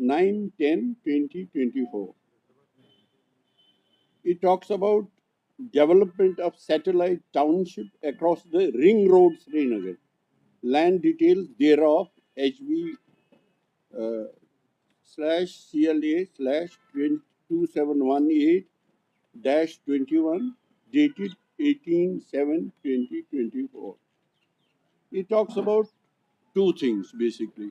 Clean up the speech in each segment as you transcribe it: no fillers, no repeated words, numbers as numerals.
9/10/2024. It talks about development of satellite township across the ring road Srinagar. Land details thereof HB/CLA/2718-21 dated 18/7/2024. It talks about two things basically.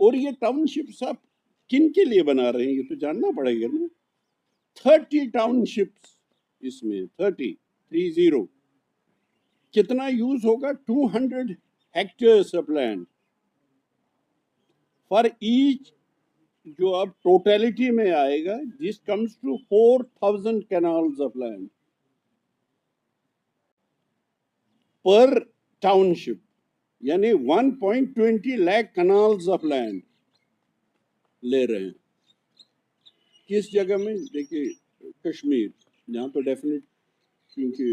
اور یہ ٹاؤنشپس آپ کن کے لیے بنا رہے ہیں یہ تو جاننا پڑے گا نا. 30 ٹاؤنشپس اس میں 30 کتنا یوز ہوگا؟ 200 hectares of land for each, جو اب ٹوٹیلٹی میں آئے گا جس comes to 4000 canals of land پر ٹاؤنشپ, یعنی 1.20 lakh canals of land لے رہے ہیں. کس جگہ میں؟ دیکھیے کشمیر, جہاں تو ڈیفینیٹ کیونکہ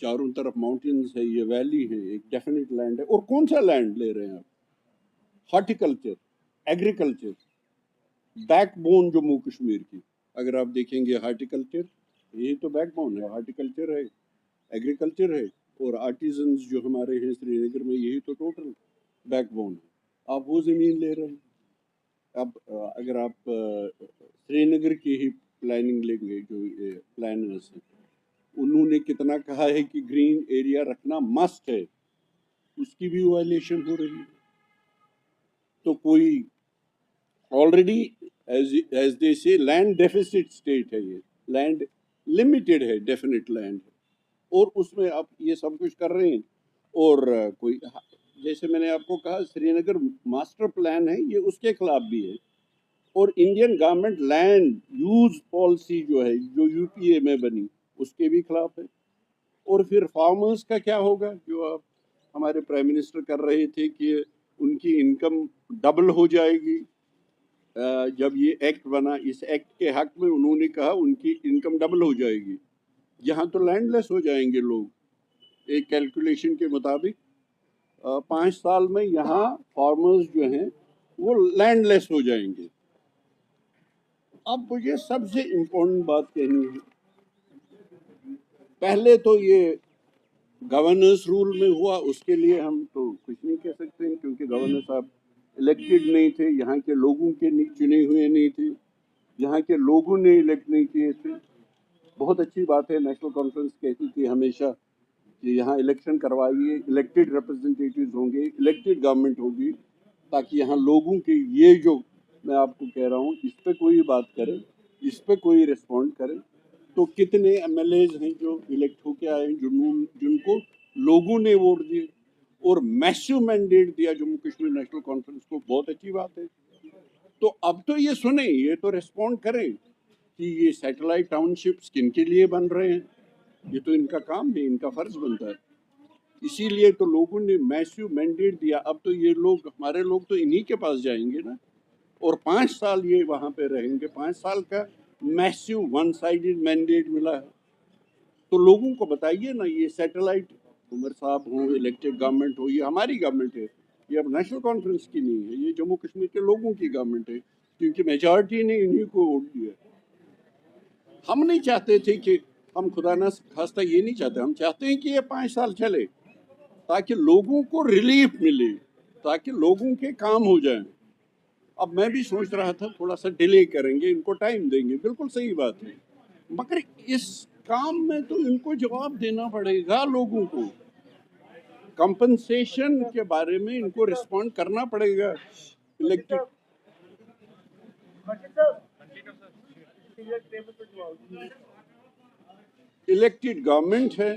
چاروں طرف ماؤنٹینز ہے, یہ ویلی ہے, ایک ڈیفینیٹ لینڈ ہے. اور کون سا لینڈ لے رہے ہیں آپ؟ Horticulture, agriculture, back bone Jammu Kashmir کی. اگر آپ دیکھیں گے ہارٹیکلچر, یہی تو بیک بون ہے, ہارٹیکلچر ہے, ایگریکلچر ہے, اور آرٹیزنز جو ہمارے ہیں سری نگر میں, یہی تو ٹوٹل بیک بون ہے. آپ وہ زمین لے رہے ہیں. اب اگر آپ سری نگر کی ہی پلاننگ لیں گے, جو پلانرز ہیں انہوں نے کتنا کہا ہے کہ گرین ایریا رکھنا مسٹ ہے, اس کی بھی وائلیشن ہو رہی ہے. تو کوئی آلریڈی ایز دے سے لینڈ ڈیفیسٹ اسٹیٹ ہے, یہ لینڈ لمیٹڈ ہے, ڈیفینیٹ لینڈ ہے, اور اس میں آپ یہ سب کچھ کر رہے ہیں. اور کوئی جیسے میں نے آپ کو کہا سری نگر ماسٹر پلان ہے, یہ اس کے خلاف بھی ہے. اور Indian government land use policy جو ہے, جو یو پی اے میں بنی, اس کے بھی خلاف ہے. اور پھر فارمرز کا کیا ہوگا, جو آپ ہمارے پرائم منسٹر کر رہے تھے کہ ان کی انکم ڈبل ہو جائے گی. جب یہ ایکٹ بنا, اس ایکٹ کے حق میں انہوں نے کہا ان کی انکم ڈبل ہو جائے گی. یہاں تو لینڈ لیس ہو جائیں گے لوگ. ایک کیلکولیشن کے مطابق 5 سال میں یہاں فارمرز جو ہیں وہ لینڈ لیس ہو جائیں گے. اب مجھے سب سے امپورٹنٹ بات کہنی ہے, پہلے تو یہ گورننس رول میں ہوا, اس کے لیے ہم تو کچھ نہیں کہہ سکتے ہیں کیونکہ گورنر صاحب الیکٹڈ نہیں تھے, یہاں کے لوگوں کے چنے ہوئے نہیں تھے, یہاں کے لوگوں نے الیکٹ نہیں کیے تھے. بہت اچھی بات ہے, نیشنل کانفرنس کہتی تھی ہمیشہ کہ یہاں الیکشن کروائیے, الیکٹڈ ریپرزنٹیٹیوز ہوں گے, الیکٹڈ گورنمنٹ ہوگی, تاکہ یہاں لوگوں کے یہ جو میں آپ کو کہہ رہا ہوں اس پہ کوئی بات کرے, اس پہ کوئی ریسپونڈ کرے. تو کتنے ایم ایل ایز ہیں جو الیکٹ ہو کے آئے, جن کو لوگوں نے ووٹ دیے اور میسو مینڈیٹ دیا جموں کشمیر نیشنل کانفرنس کو. بہت اچھی بات ہے. تو اب تو یہ سنیں, یہ تو ریسپونڈ کریں کہ یہ سیٹلائٹ ٹاؤن شپس کن کے لیے بن رہے ہیں. یہ تو ان کا کام ہے, ان کا فرض بنتا ہے. اسی لیے تو لوگوں نے میسو مینڈیٹ دیا. اب تو یہ لوگ, ہمارے لوگ تو انہی کے پاس جائیں گے نا, اور 5 سال یہ وہاں پہ رہیں گے. 5 سال کا میسو ون سائیڈڈ مینڈیٹ ملا ہے. تو لوگوں کو بتائیے نا, یہ سیٹلائٹ عمر صاحب ہوں, الیکٹڈ گورنمنٹ ہو, یہ ہماری گورنمنٹ ہے, یہ اب نیشنل کانفرنس کی نہیں ہے, یہ جموں کشمیر کے لوگوں کی گورنمنٹ ہے, کیونکہ میجارٹی نے انہی کو ووٹ دیا. ہم نہیں چاہتے تھے کہ, ہم خدا نہ خواستہ یہ نہیں چاہتے, ہم چاہتے ہیں کہ یہ 5 سال چلے تاکہ لوگوں کو ریلیف ملے, تاکہ لوگوں کے کام ہو جائیں. اب میں بھی سوچ رہا تھا تھوڑا سا ڈیلے کریں گے, ان کو ٹائم دیں گے, بالکل صحیح بات ہے, مگر اس کام میں تو ان کو جواب دینا پڑے گا. لوگوں کو کمپنسیشن کے بارے میں ان کو ریسپونڈ کرنا پڑے گا. الیکٹڈ گورنمنٹ ہے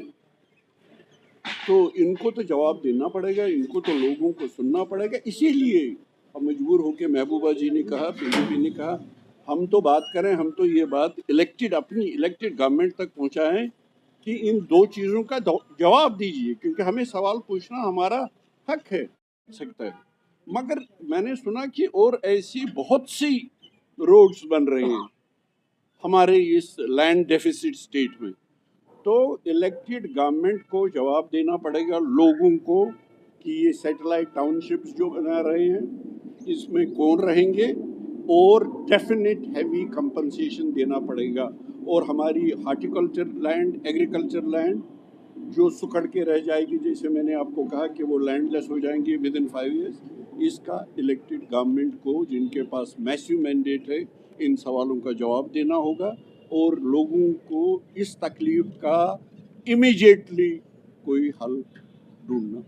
تو ان کو تو جواب دینا پڑے گا, ان کو تو لوگوں کو سننا پڑے گا. اسی لیے ہم مجبور ہو کے, محبوبہ جی نے کہا, پی ڈی پی نے کہا, ہم تو بات کریں, ہم تو یہ بات اپنی الیکٹڈ گورنمنٹ تک پہنچائیں کہ ان 2 چیزوں کا جواب دیجیے, کیونکہ ہمیں سوال پوچھنا ہمارا حق ہے سکتا ہے. مگر میں نے سنا کہ اور ایسی بہت سی روڈز بن رہے ہیں ہمارے اس لینڈ ڈیفیسٹ اسٹیٹ میں. تو الیکٹڈ گورنمنٹ کو جواب دینا پڑے گا لوگوں کو کہ یہ سیٹلائٹ ٹاؤن شپس جو بنا رہے ہیں اس میں کون رہیں گے, اور ڈیفینیٹ ہیوی کمپنسیشن دینا پڑے گا. اور ہماری ہارٹیکلچر لینڈ, ایگریکلچر لینڈ جو سکڑ کے رہ جائے گی, جیسے میں نے آپ کو کہا کہ وہ لینڈ لیس ہو جائیں گی ود ان 5 ایئرس, اس کا الیکٹڈ گورنمنٹ کو, جن کے پاس میسو مینڈیٹ ہے, ان سوالوں کا جواب دینا ہوگا, اور لوگوں کو اس تکلیف کا امیجیٹلی کوئی حل ڈھونڈنا.